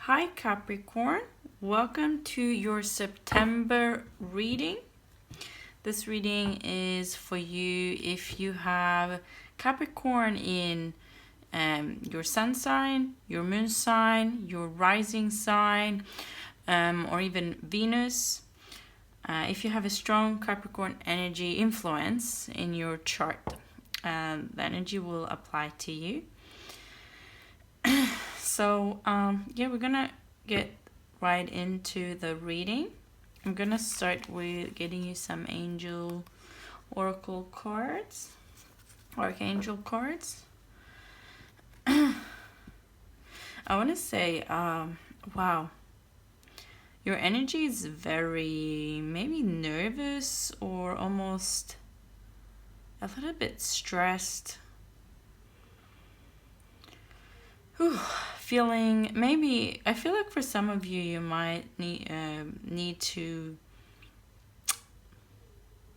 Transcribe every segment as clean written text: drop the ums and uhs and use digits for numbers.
Hi Capricorn, welcome to your September reading. This reading is for you if you have Capricorn in your sun sign, your moon sign, your rising sign, or even Venus. If you have a strong Capricorn energy influence in your chart, the energy will apply to you. So, we're gonna get right into the reading. I'm gonna start with getting you some angel oracle cards, archangel cards. I want to say, wow, your energy is very maybe nervous or almost a little bit stressed. Feeling maybe, I feel like for some of you, you might need to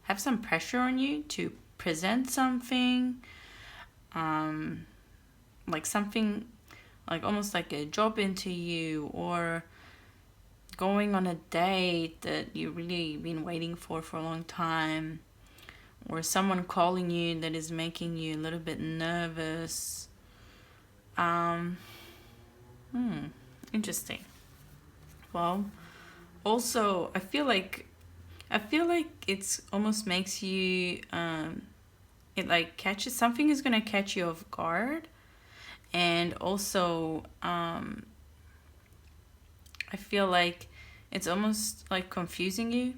have some pressure on you to present something, like something like almost like a job interview or going on a date that you really been waiting for a long time, or someone calling you that is making you a little bit nervous. Interesting. Well, also I feel like it's almost makes you it like catches something is gonna catch you off guard, and also I feel like it's almost like confusing you.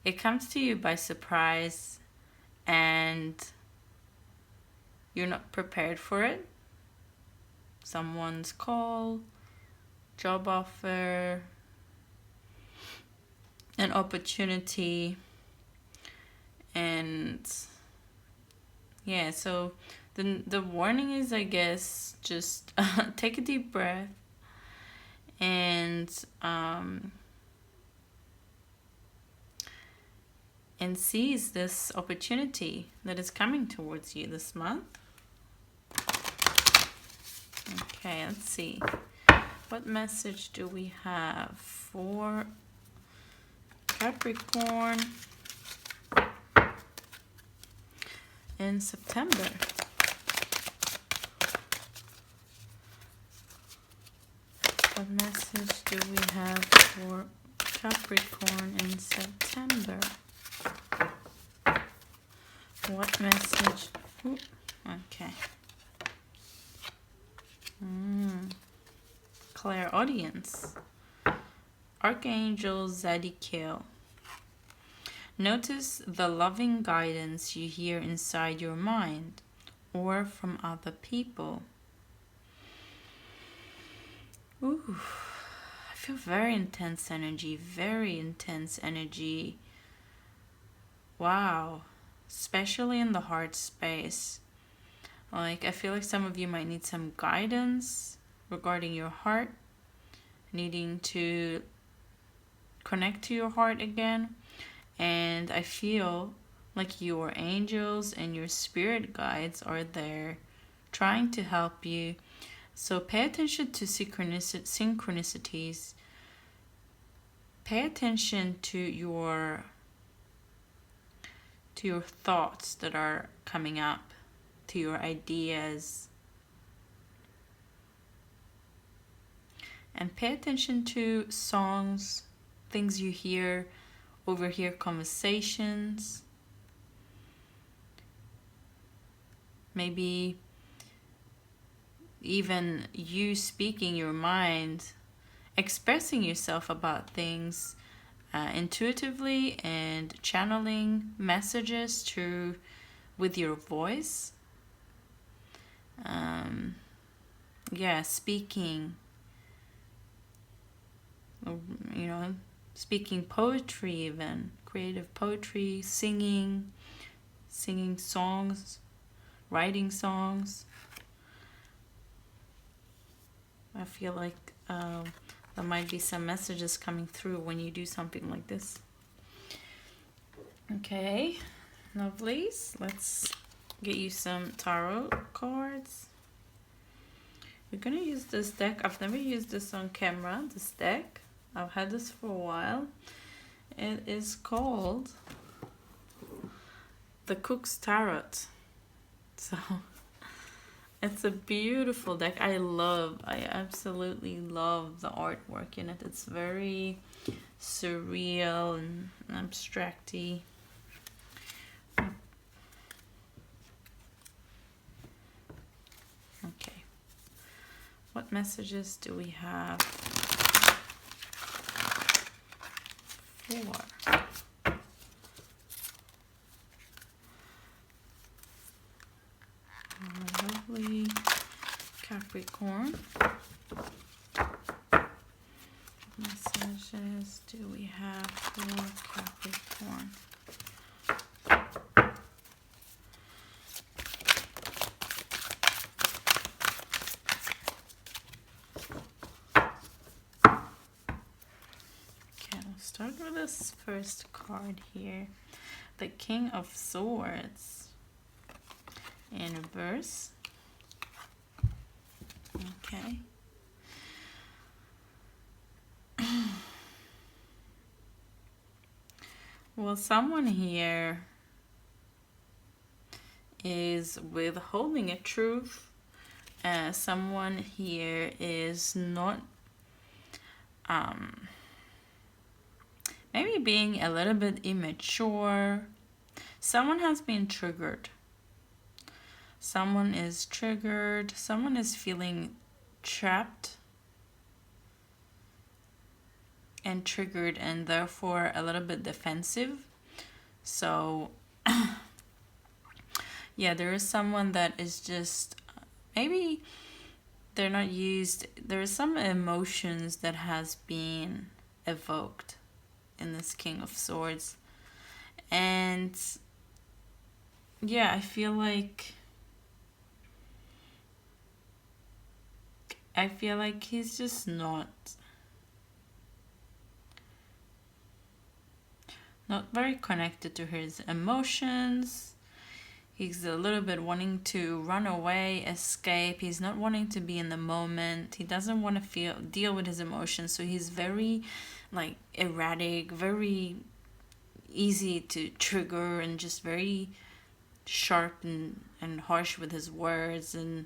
It comes to you by surprise and you're not prepared for it. Someone's call, job offer, an opportunity, and so the warning is, I guess, just take a deep breath and seize this opportunity that is coming towards you this month. Okay, let's see. What message do we have for Capricorn in September? What message do we have for Capricorn in September? What message? Ooh, okay. Clairaudience. Archangel Zadkiel. Notice the loving guidance you hear inside your mind or from other people. Ooh, I feel very intense energy. Wow. Especially in the heart space. Like, I feel like some of you might need some guidance regarding your heart, needing to connect to your heart again. And I feel like your angels and your spirit guides are there trying to help you. So pay attention to synchronicities. Pay attention to your thoughts that are coming up, to your ideas. And pay attention to songs, things you hear, overhear conversations. Maybe even you speaking your mind, expressing yourself about things intuitively and channeling messages with your voice. Speaking, speaking poetry, even creative poetry, singing songs, writing songs. I feel like there might be some messages coming through when you do something like this. Okay, lovelies, let's get you some tarot cards. We're gonna use this deck. I've never used this on camera, this deck. I've had this for a while. It is called the Cook's Tarot. So it's a beautiful deck. I absolutely love the artwork in it. It's very surreal and abstract-y. Okay. What messages do we have for our lovely Capricorn? What messages do we have for Capricorn? Start with this first card here, the King of Swords in reverse. Okay. Well, someone here is withholding a truth. Someone here is not maybe being a little bit immature. Someone has been triggered. Someone is triggered. Someone is feeling trapped and triggered and therefore a little bit defensive. So yeah, there is someone that is just maybe they're not used. There are some emotions that has been evoked in this King of Swords, and yeah, I feel like he's just not very connected to his emotions. He's a little bit wanting to run away, escape. He's not wanting to be in the moment. He doesn't want to deal with his emotions, so he's very like erratic, very easy to trigger, and just very sharp and harsh with his words, and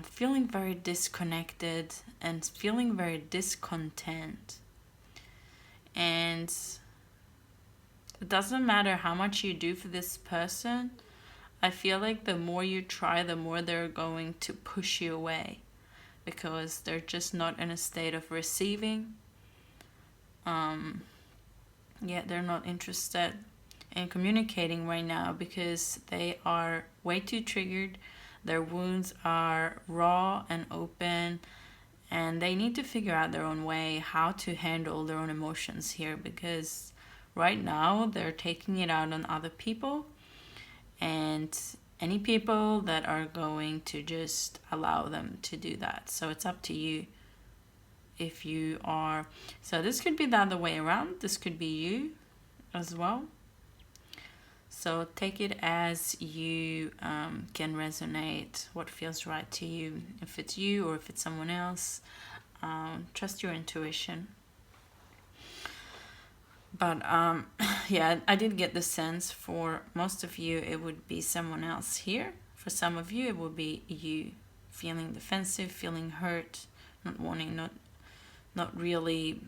feeling very disconnected and feeling very discontent. And it doesn't matter how much you do for this person. I feel like the more you try, the more they're going to push you away, because they're just not in a state of receiving. Yeah, they're not interested in communicating right now because they are way too triggered. Their wounds are raw and open, and they need to figure out their own way how to handle their own emotions here, because right now they're taking it out on other people, and any people that are going to just allow them to do that. So it's up to you if you are. So this could be the other way around. This could be you as well. So take it as you can resonate, what feels right to you. If it's you or if it's someone else, trust your intuition. But yeah, I did get the sense for most of you it would be someone else here. For some of you it would be you, feeling defensive, feeling hurt, not wanting, not really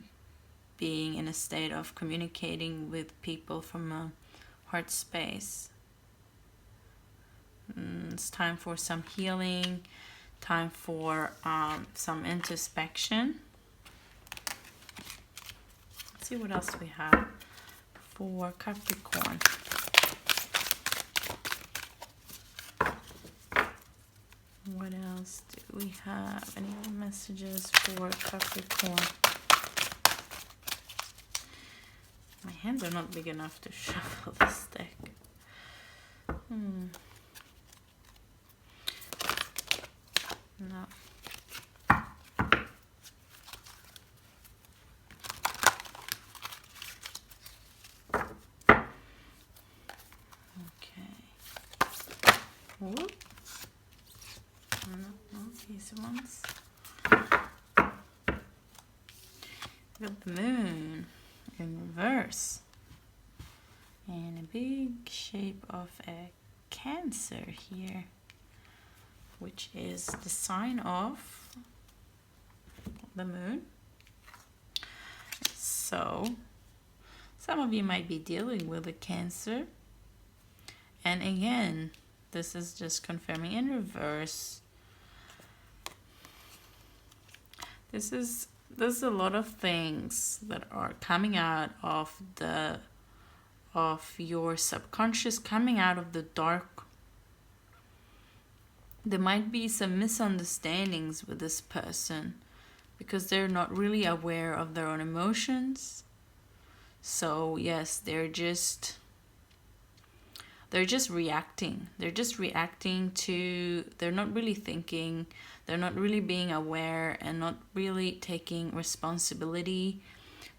being in a state of communicating with people from a heart space. It's time for some healing, time for some introspection. Let's see what else we have for Capricorn. What else do we have? Any other messages for Capricorn? My hands are not big enough to shuffle this deck. No. Okay. Whoop. Not these ones. Got the moon in reverse. And a big shape of a Cancer here, which is the sign of the moon. So some of you might be dealing with a Cancer, and again, this is just confirming in reverse. There's a lot of things that are coming out of your subconscious, coming out of the dark. There might be some misunderstandings with this person because they're not really aware of their own emotions. So yes, they're just reacting. They're just reacting to, they're not really thinking, they're not really being aware and not really taking responsibility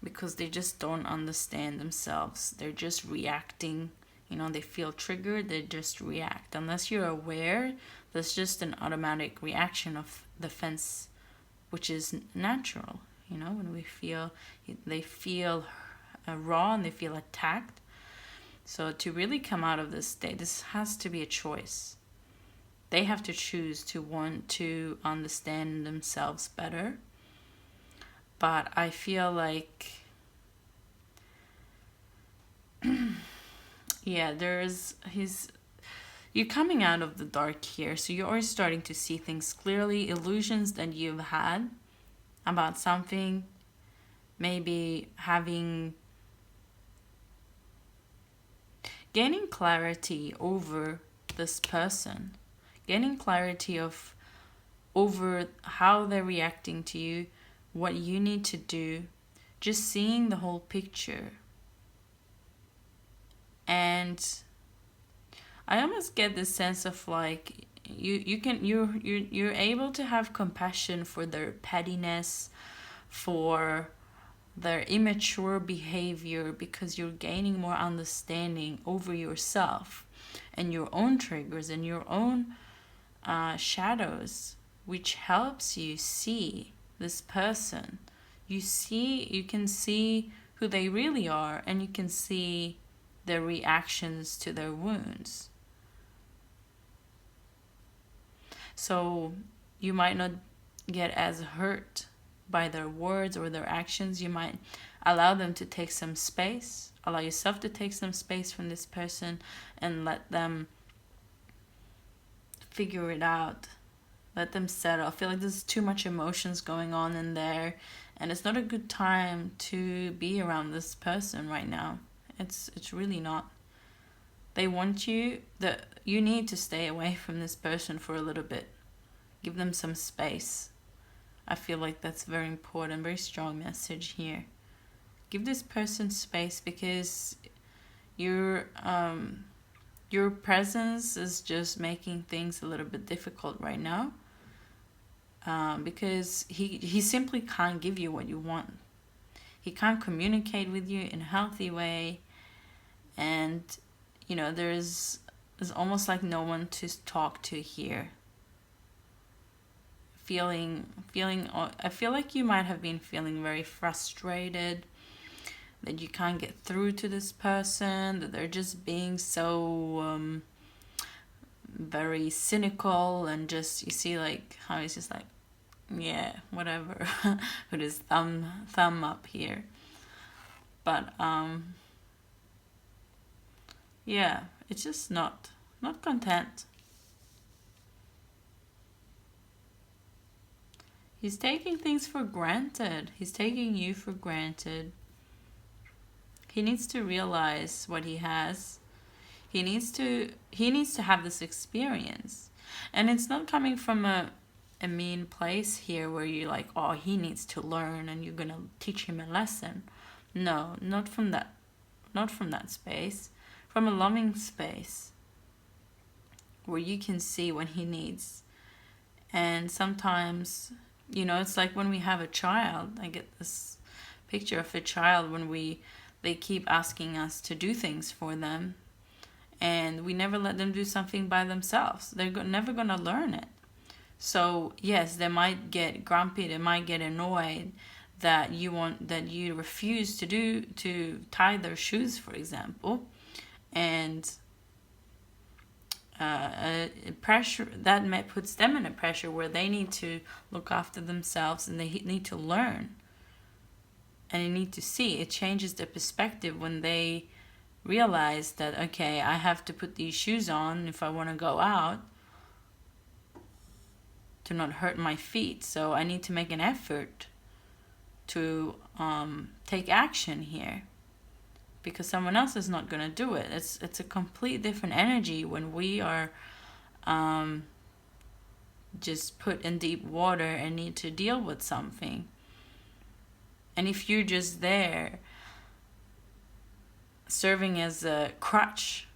because they just don't understand themselves. They're just reacting. You know, they feel triggered, they just react. Unless you're aware, there's just an automatic reaction of defense, which is natural. You know, when they feel raw and they feel attacked. So to really come out of this state, this has to be a choice. They have to choose to want to understand themselves better. But I feel like, yeah, you're coming out of the dark here. So you're already starting to see things clearly, illusions that you've had about something, maybe gaining clarity over this person, gaining clarity over how they're reacting to you, what you need to do, just seeing the whole picture. And I almost get this sense of like you're able to have compassion for their pettiness, for their immature behavior, because you're gaining more understanding over yourself and your own triggers and your own shadows, which helps you see this person. You can see who they really are, and you can see their reactions to their wounds. So you might not get as hurt by their words or their actions. You might allow them to take some space, allow yourself to take some space from this person and let them figure it out. Let them settle. I feel like there's too much emotions going on in there, and it's not a good time to be around this person right now. It's really not. They want you, you need to stay away from this person for a little bit. Give them some space. I feel like that's very important, very strong message here. Give this person space, because your presence is just making things a little bit difficult right now. Because he simply can't give you what you want. He can't communicate with you in a healthy way, and you know, there's almost like no one to talk to here. I feel like you might have been feeling very frustrated that you can't get through to this person, that they're just being so very cynical, and just, you see like how he's just like, yeah, whatever, with his thumb up here. But yeah, it's just not content. He's taking things for granted. He's taking you for granted. He needs to realize what he has. He needs to have this experience. And it's not coming from a mean place here where you're like, oh, he needs to learn and you're gonna teach him a lesson. No, not from that space. From a loving space where you can see what he needs. And sometimes, you know, it's like when we have a child. I get this picture of a child when they keep asking us to do things for them, and we never let them do something by themselves. They're never going to learn it. So yes, they might get grumpy, they might get annoyed that you refuse to tie their shoes, for example, and pressure that puts them in a pressure where they need to look after themselves, and they need to learn, and they need to see. It changes their perspective when they realize that, okay, I have to put these shoes on if I want to go out to not hurt my feet. So I need to make an effort to take action here, because someone else is not going to do it. It's a complete different energy when we are just put in deep water and need to deal with something. And if you're just there serving as a crutch,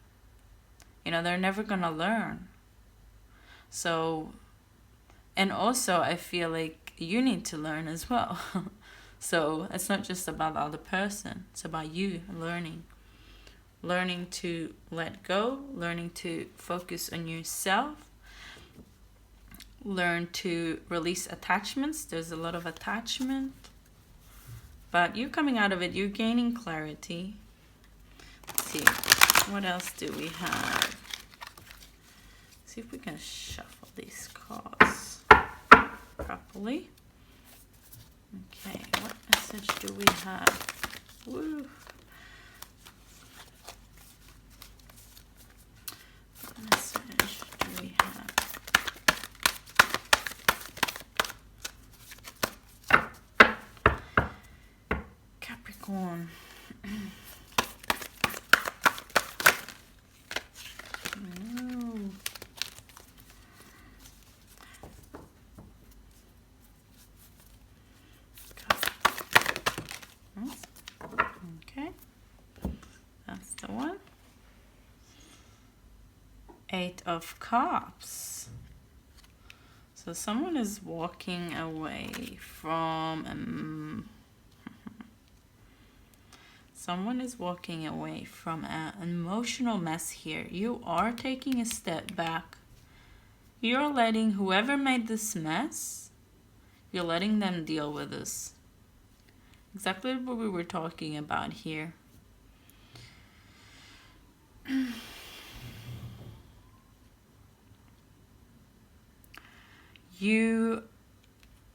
they're never going to learn. So, and also I feel like you need to learn as well. So it's not just about the other person, it's about you learning to let go, learning to focus on yourself, learn to release attachments. There's a lot of attachment, but you're coming out of it, you're gaining clarity. Let's see, what else do we have? See if we can shuffle these cards properly. Okay, what message do we have? Woo. What message do we have? Capricorn. Okay, that's the one. 8 of Cups. So someone is walking away from someone is walking away from an emotional mess here. You are taking a step back. You're letting whoever made this mess, you're letting them deal with this. Exactly what we were talking about here.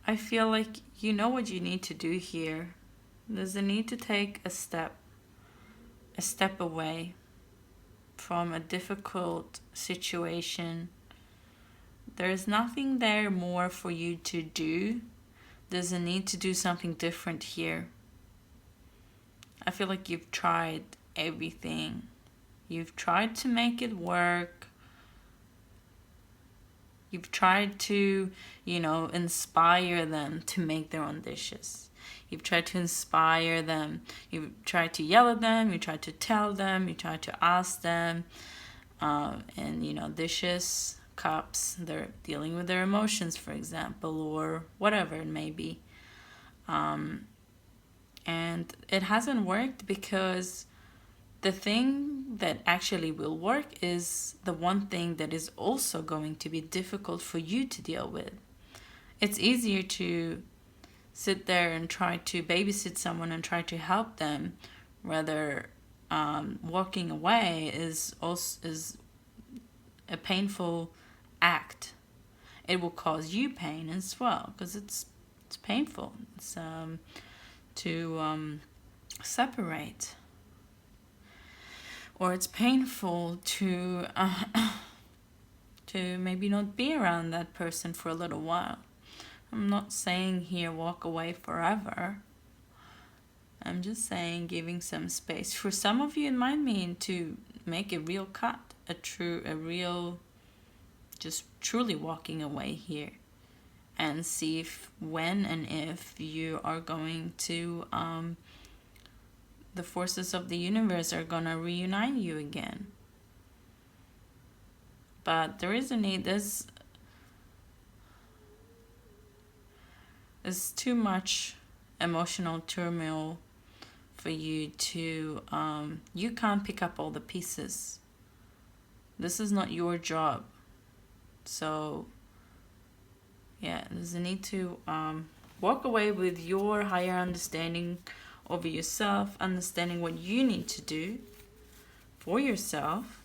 I feel like you know what you need to do here. There's a need to take a step away from a difficult situation. There's nothing there more for you to do. There's a need to do something different here. I feel like you've tried everything. You've tried to make it work. You've tried to, inspire them to make their own dishes. You've tried to inspire them. You've tried to yell at them. You tried to tell them. You tried to ask them. Dishes, cups, they're dealing with their emotions, for example, or whatever it may be. And it hasn't worked because the thing that actually will work is the one thing that is also going to be difficult for you to deal with. It's easier to sit there and try to babysit someone and try to help them, rather walking away is a painful act. It will cause you pain as well, because it's painful. It's to separate, or it's painful to maybe not be around that person for a little while. I'm not saying here walk away forever. I'm just saying giving some space. For some of you, it might mean to make a real cut, just truly walking away here, and see if, when and if you are going to, the forces of the universe are going to reunite you again. But there is a need, there's too much emotional turmoil for you to, you can't pick up all the pieces. This is not your job. So yeah, there's a need to walk away with your higher understanding over yourself, understanding what you need to do for yourself,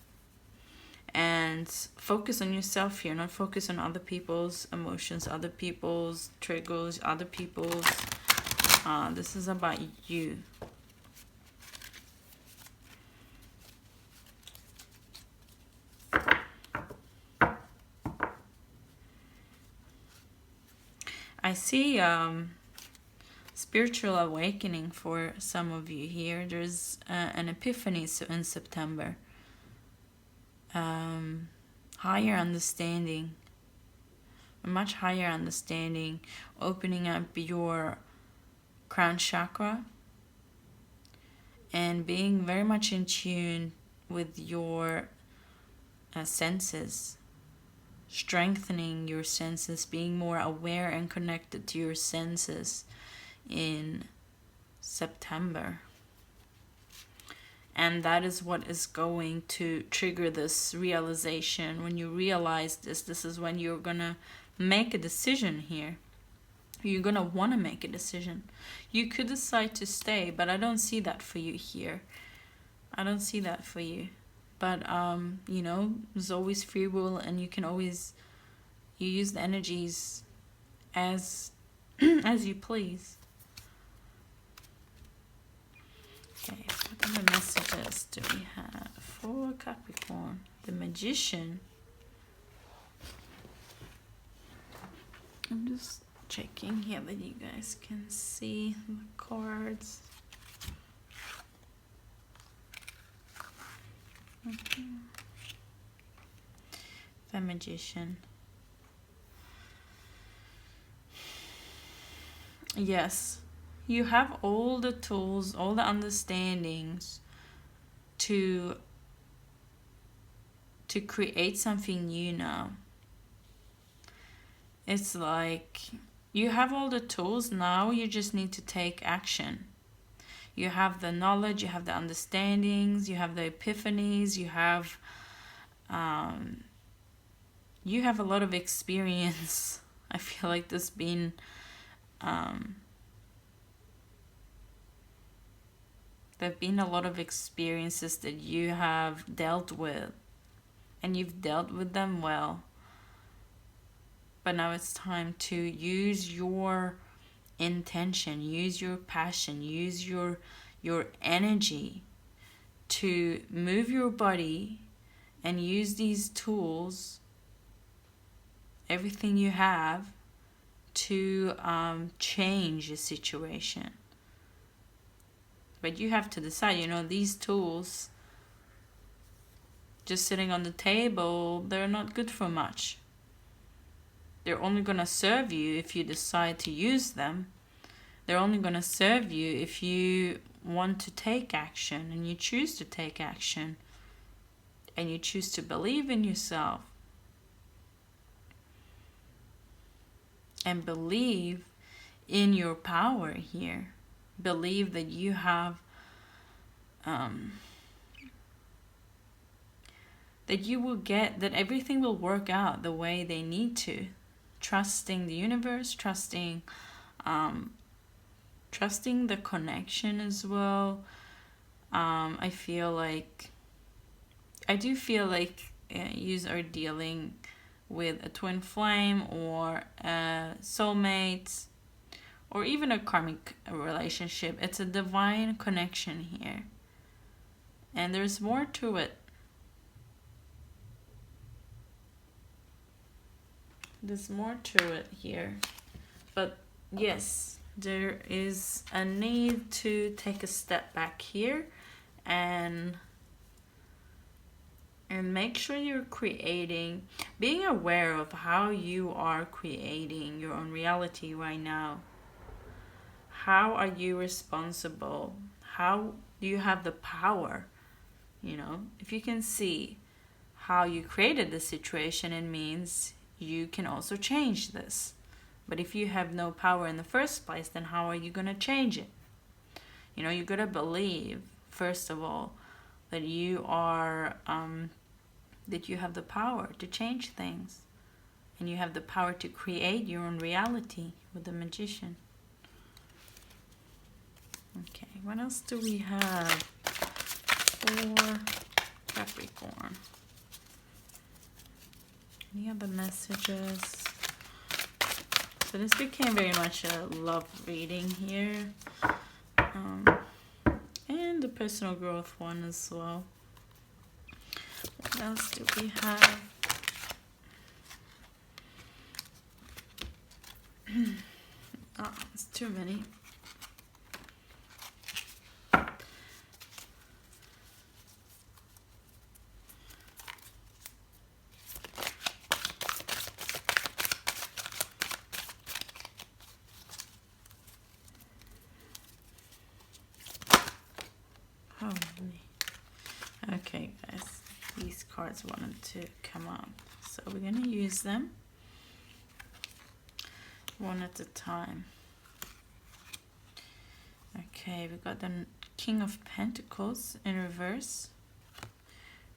and focus on yourself here, not focus on other people's emotions, other people's triggers, other people's this is about you. I see spiritual awakening for some of you here. There's an epiphany in September. Higher understanding, a much higher understanding, opening up your crown chakra and being very much in tune with your senses, strengthening your senses, being more aware and connected to your senses in September. And that is what is going to trigger this realization. When you realize this is when you're gonna make a decision here. You're gonna want to make a decision. You could decide to stay, but I don't see that for you here. I don't see that for you. But you know, there's always free will, and you can always use the energies as as you please. Okay, what kind of messages do we have for Capricorn? The Magician. I'm just checking here that you guys can see the cards. Okay. The Magician. Yes, you have all the tools, all the understandings to create something new now. It's like you have all the tools now, you just need to take action. You have the knowledge, you have the understandings, you have the epiphanies, you have a lot of experience. I feel like there's been there've been a lot of experiences that you have dealt with, and you've dealt with them well. But now it's time to use your intention, use your passion, use your energy to move your body and use these tools, everything you have, to change the situation. But you have to decide, you know, these tools just sitting on the table, they're not good for much. They're only going to serve you if you decide to use them. They're only going to serve you if you want to take action, and you choose to take action, and you choose to believe in yourself and believe in your power here. Believe that you have that you will get, that everything will work out the way they need to. Trusting the universe, trusting the connection as well. I do feel like you are dealing with a twin flame or a soulmate or even a karmic relationship. It's a divine connection here, and there's more to it. There's more to it here. But yes, there is a need to take a step back here and make sure you're creating, being aware of how you are creating your own reality right now. How are you responsible? How do you have the power? You know, if you can see how you created the situation, it means you can also change this. But if you have no power in the first place, then how are you going to change it? You know, you got to believe, first of all, that you are that you have the power to change things. And you have the power to create your own reality with the Magician. Okay, what else do we have for Capricorn? Any other messages? So this became very much a love reading here. And the personal growth one as well. What else do we have? Oh, it's too many. Holy. Okay, guys, these cards wanted to come out, so we're gonna use them one at a time. Okay, we got the King of Pentacles in reverse.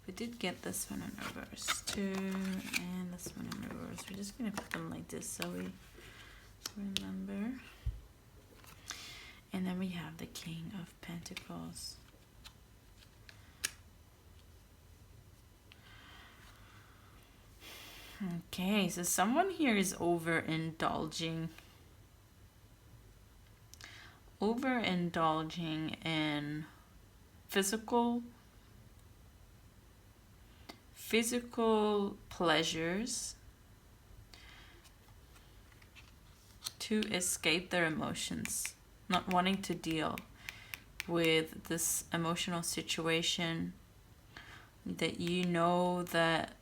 We did get this one in reverse too, and this one in reverse. We're just gonna put them like this so we remember. And then we have the King of Pentacles. Okay, so someone here is overindulging in physical pleasures to escape their emotions, not wanting to deal with this emotional situation, that you know that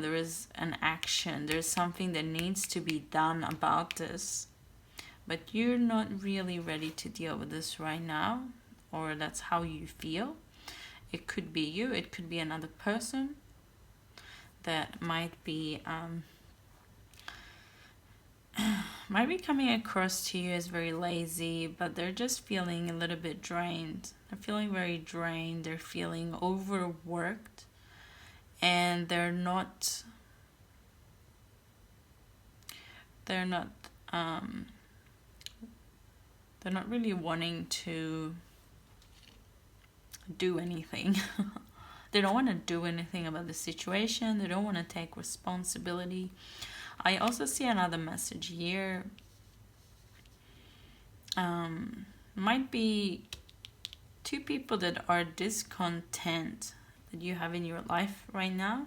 there is an action, there's something that needs to be done about this, but you're not really ready to deal with this right now, or that's how you feel. It could be you, it could be another person that might be coming across to you as very lazy, but they're just feeling a little bit drained. They're feeling very drained, they're feeling overworked, and they're not really wanting to do anything. They don't want to do anything about the situation. They don't want to take responsibility. I also see another message here. Might be two people that are discontent that you have in your life right now.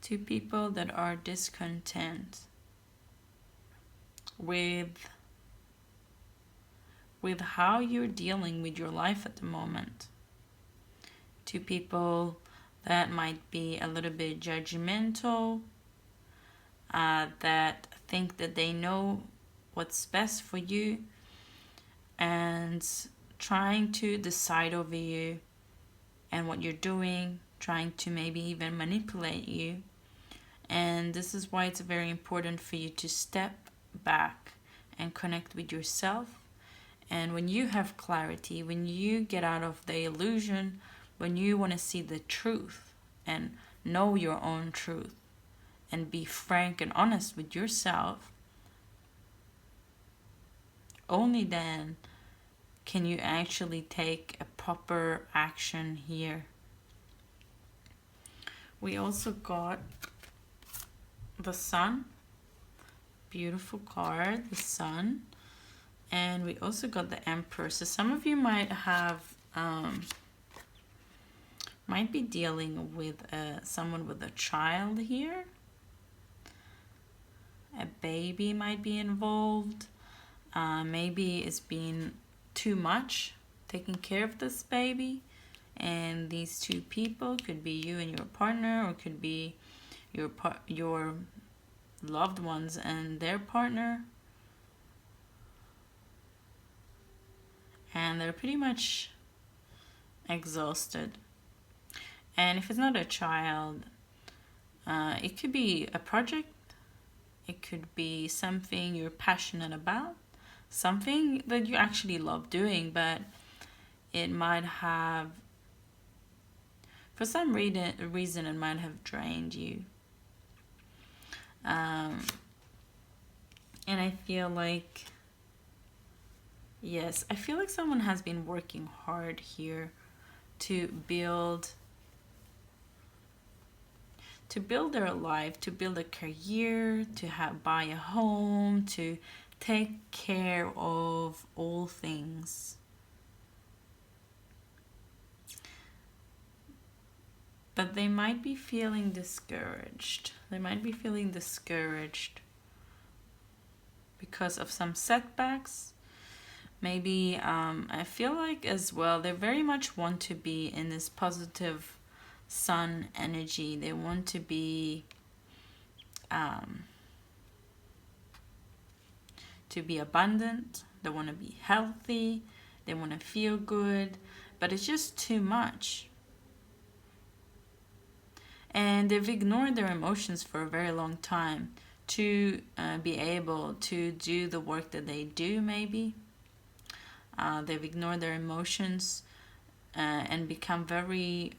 Two people that are discontent with how you're dealing with your life at the moment. Two people that might be a little bit judgmental, that think that they know what's best for you and trying to decide over you and what you're doing, trying to maybe even manipulate you. And this is why it's very important for you to step back and connect with yourself. And when you have clarity, when you get out of the illusion, when you want to see the truth and know your own truth and be frank and honest with yourself, only then can you actually take a proper action here. We also got the Sun. Beautiful card, the Sun. And we also got the Emperor. So some of you might have might be dealing with someone with a child here. A baby might be involved. Maybe it's been too much taking care of this baby, and these two people could be you and your partner, or could be your loved ones and their partner, and they're pretty much exhausted. And if it's not a child, it could be a project, it could be something you're passionate about, something that you actually love doing, but it might have For some reason, it might have drained you. And I feel like, yes, I feel like someone has been working hard here to build their life, to build a career, to buy a home, to take care of all things. But they might be feeling discouraged. They might be feeling discouraged because of some setbacks. Maybe I feel like as well, they very much want to be in this positive sun energy. They want to be abundant. They want to be healthy. They want to feel good, but it's just too much. And they've ignored their emotions for a very long time to be able to do the work that they do. Maybe they've ignored their emotions and become very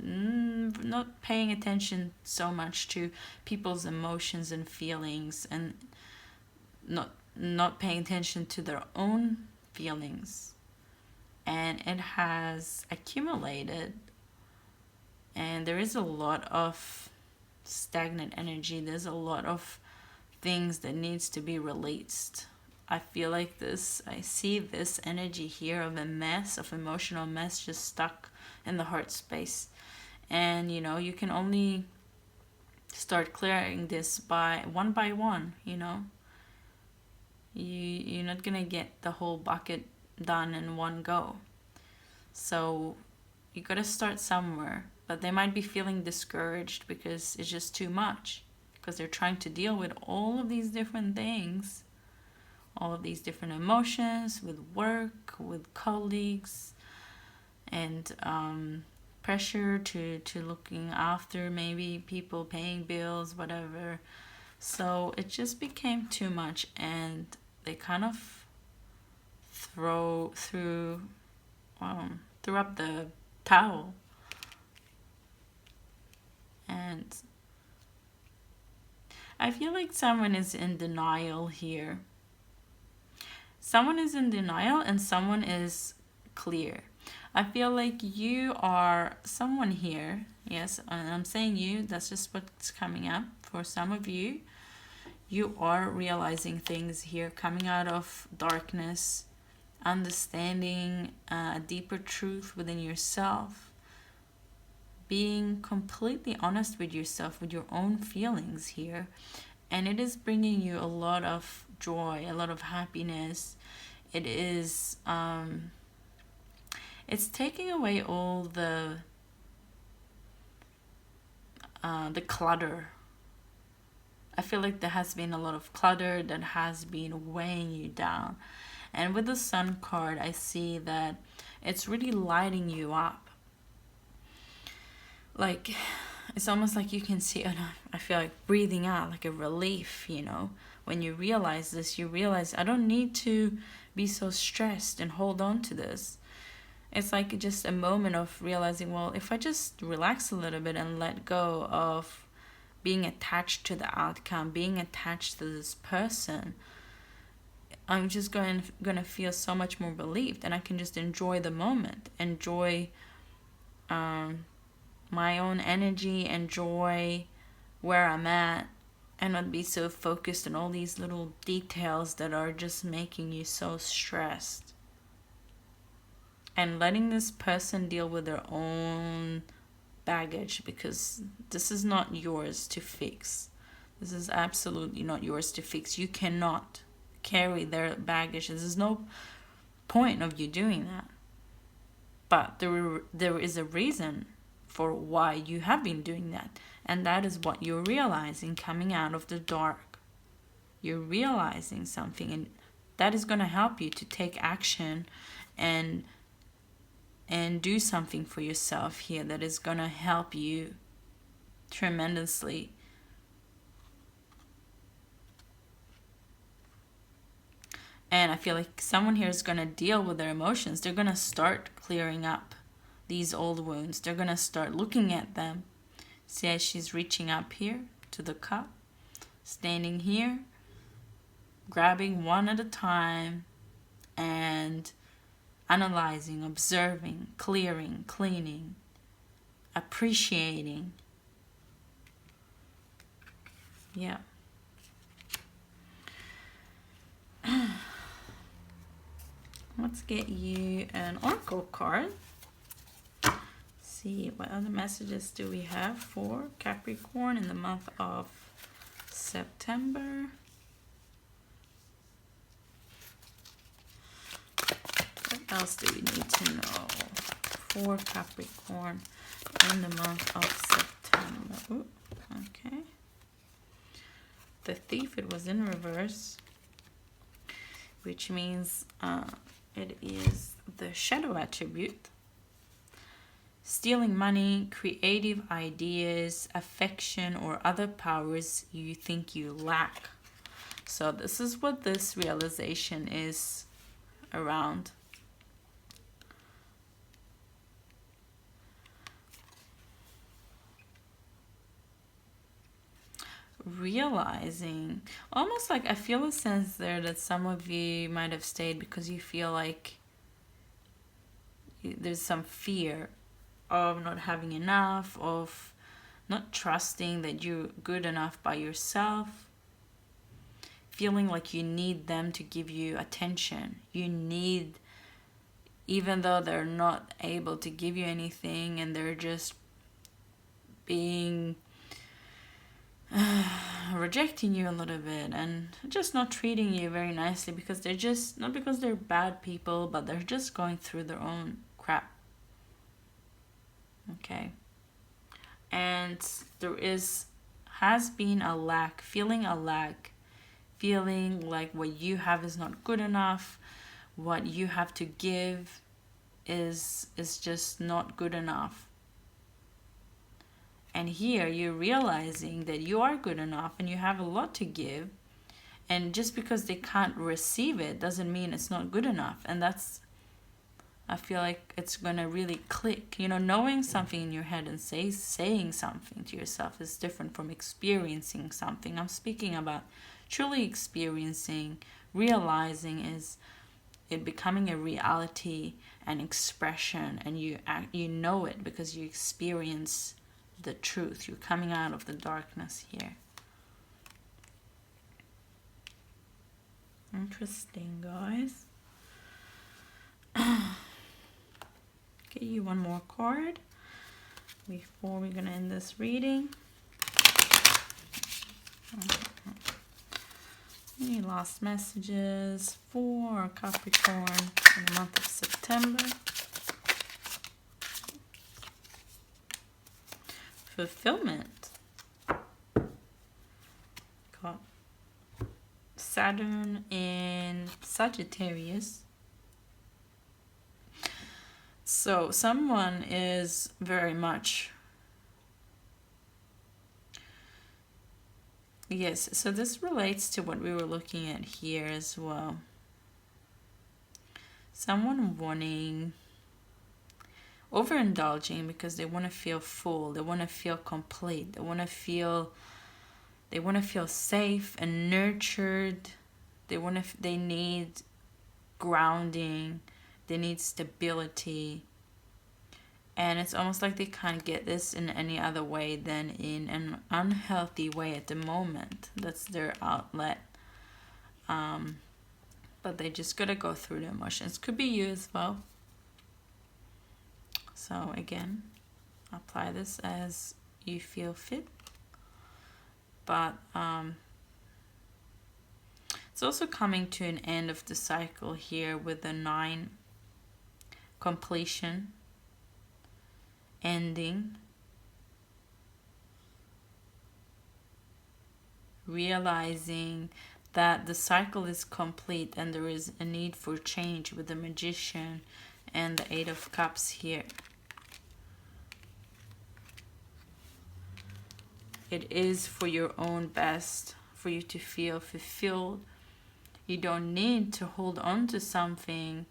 not paying attention so much to people's emotions and feelings, and not paying attention to their own feelings. And it has accumulated, and there is a lot of stagnant energy. There's a lot of things that needs to be released. I feel like I see this energy here of a mess, of emotional mess, just stuck in the heart space. And you can only start clearing this by one, You're not gonna get the whole bucket done in one go. So you gotta start somewhere. But they might be feeling discouraged because it's just too much. Because they're trying to deal with all of these different things, all of these different emotions, with work, with colleagues, and pressure to looking after maybe people, paying bills, whatever. So it just became too much, and they kind of threw up the towel. And I feel like someone is in denial here. Someone is in denial and someone is clear. I feel like you are someone here. Yes, and I'm saying you, that's just what's coming up. For some of you, you are realizing things here, coming out of darkness, understanding a deeper truth within yourself, being completely honest with yourself, with your own feelings here. And it is bringing you a lot of joy, a lot of happiness. It is it's taking away all the clutter. I feel like there has been a lot of clutter that has been weighing you down. And with the Sun card, I see that it's really lighting you up. Like, it's almost like you can see, I feel like breathing out, like a relief, When you realize this, you realize I don't need to be so stressed and hold on to this. It's like just a moment of realizing, well, if I just relax a little bit and let go of being attached to the outcome, being attached to this person, I'm just gonna feel so much more relieved, and I can just enjoy the moment, enjoy my own energy, enjoy where I'm at, and not be so focused on all these little details that are just making you so stressed. And letting this person deal with their own baggage, because this is not yours to fix. This is absolutely not yours to fix. You cannot carry their baggage. There's no point of you doing that. But there is a reason for why you have been doing that. And that is what you're realizing coming out of the dark. You're realizing something, and that is going to help you to take action and do something for yourself here that is going to help you tremendously. And I feel like someone here is going to deal with their emotions. They're going to start clearing up these old wounds. They're going to start looking at them. See as she's reaching up here to the cup, standing here, grabbing one at a time and analyzing, observing, clearing, cleaning, appreciating. Yeah. Let's get you an oracle card. See what other messages do we have for Capricorn in the month of September. What else do we need to know for Capricorn in the month of September? Ooh, okay. The Thief, it was in reverse, which means it is the shadow attribute. Stealing money, creative ideas, affection, or other powers you think you lack. So this is what this realization is around. Realizing, almost like I feel a sense there that some of you might have stayed because you feel like there's some fear of not having enough, of not trusting that you're good enough by yourself, feeling like you need them to give you attention. You need, even though they're not able to give you anything and they're just being rejecting you a little bit and just not treating you very nicely because they're just, not because they're bad people, but they're just going through their own crap. Okay. And there has been a lack, feeling like what you have is not good enough, what you have to give is just not good enough. And here you're realizing that you are good enough and you have a lot to give. And just because they can't receive it doesn't mean it's not good enough. And that's, I feel like it's going to really click. You know, knowing something in your head and saying something to yourself is different from experiencing something. I'm speaking about truly experiencing, realizing is it becoming a reality and expression. And you know it because you experience the truth. You're coming out of the darkness here. Interesting, guys. Get you one more card before we're gonna end this reading. Any last messages for Capricorn in the month of September? Fulfillment. Got Saturn in Sagittarius. So someone is very much, yes, so this relates to what we were looking at here as well. Someone wanting, overindulging because they want to feel full, they want to feel complete, they want to feel safe and nurtured. They need grounding, they need stability, and it's almost like they can't get this in any other way than in an unhealthy way at the moment. That's their outlet, but they just gotta go through the emotions. Could be you as well. So again, apply this as you feel fit. But it's also coming to an end of the cycle here with the 9, completion, ending, realizing that the cycle is complete and there is a need for change with the Magician and the 8 of Cups here. It is for your own best, for you to feel fulfilled. You don't need to hold on to something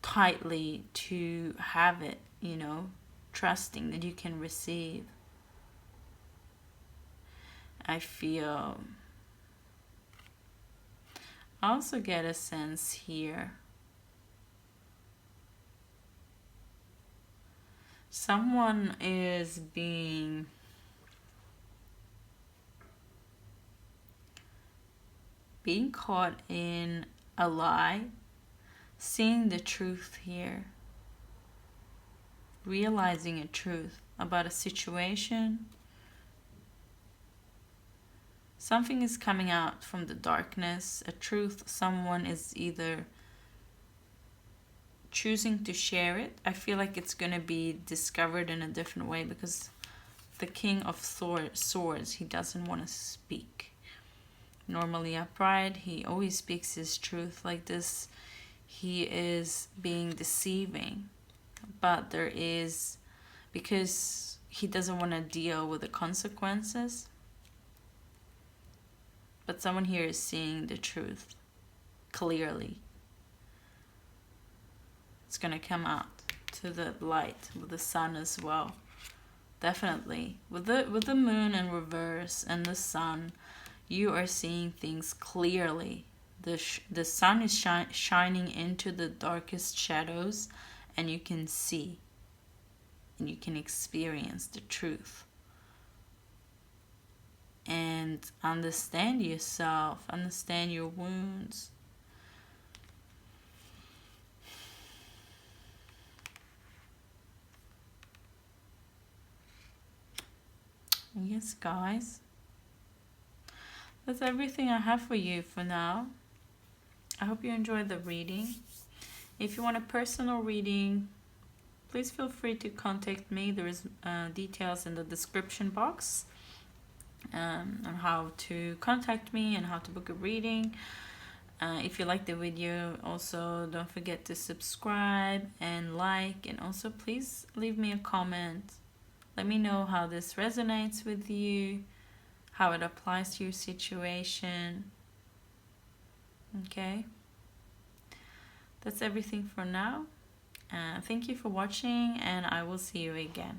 tightly to have it. you know, trusting that you can receive. I also get a sense here. Someone is being caught in a lie, seeing the truth here, realizing a truth about a situation. Something is coming out from the darkness, a truth. Someone is either choosing to share it. I feel like it's going to be discovered in a different way, because the King of Swords, he doesn't want to speak. Normally upright, he always speaks his truth like this. He is being deceiving, but there is, because he doesn't want to deal with the consequences. But someone here is seeing the truth clearly. It's going to come out to the light with the sun as well. Definitely. With the moon in reverse and the sun, you are seeing things clearly. The sun is shining into the darkest shadows, and you can see and you can experience the truth. And understand yourself, understand your wounds. Yes, guys. That's everything I have for you for now. I hope you enjoyed the reading. If you want a personal reading, please feel free to contact me. There is details in the description box on how to contact me and how to book a reading. If you like the video, also don't forget to subscribe and like, and also please leave me a comment. Let me know how this resonates with you, how it applies to your situation. Okay, that's everything for now. Thank you for watching, and I will see you again.